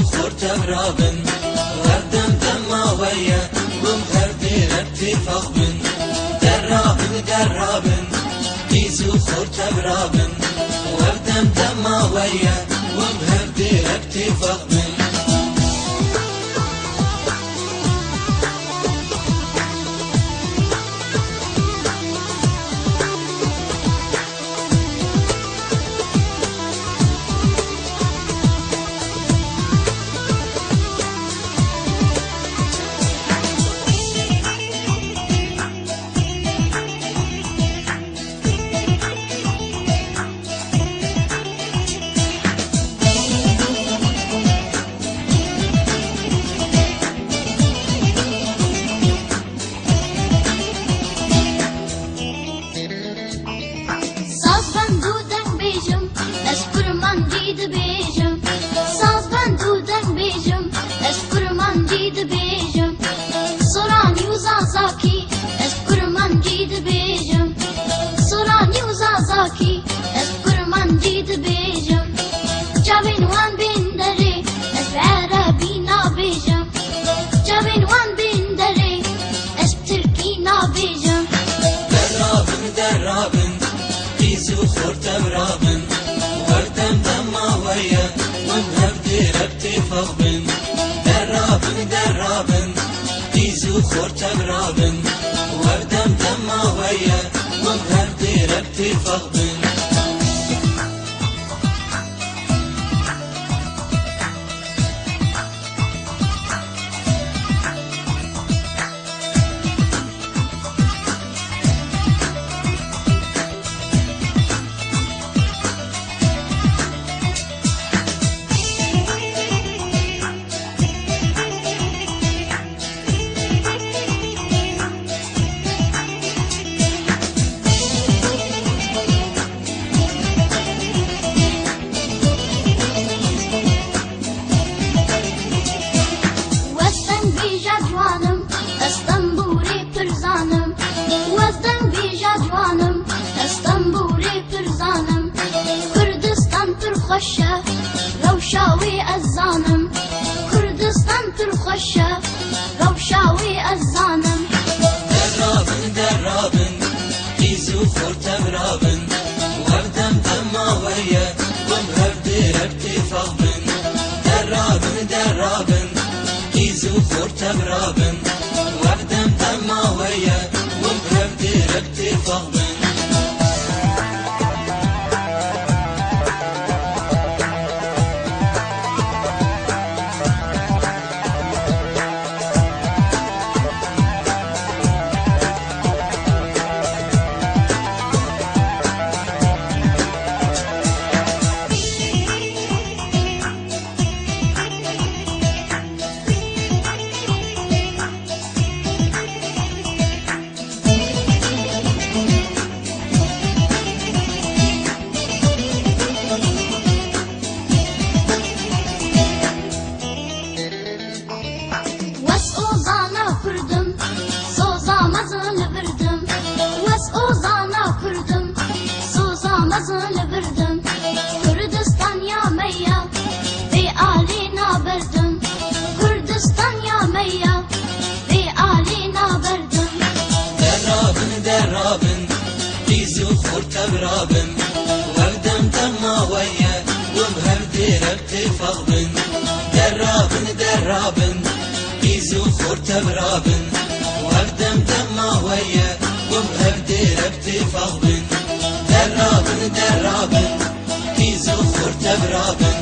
خورت برابن وردم دما ويا ومغردي اتفاق بن درابن بيزو خورت برابن وردم دما ويا ومغردي اتفاق بن خورت برابن وردم دما ويا ومهردي اتفاق بن درابن بيزو خورت برابن وردم دما ويا ومهردي اتفاق بن روشاوي الزانم كردستان ترخشة روشاوي الزانم درابن بيزو خورت برابن وردم دما ويا ومهردي اتفاق بن درابن بيزو خورت برابن وردم دما ويا ومهردي اتفاق بن Kurdistan ya meya ve alina berdim Kurdistan ya meya ve alina berdim درابن بيزو خورت برابن وردم دما ويا ومهردي اتفاق بن درابن بيزو خورت برابن وردم دما ويا ومهردي اتفاق بن درابن بيزو خورت برابن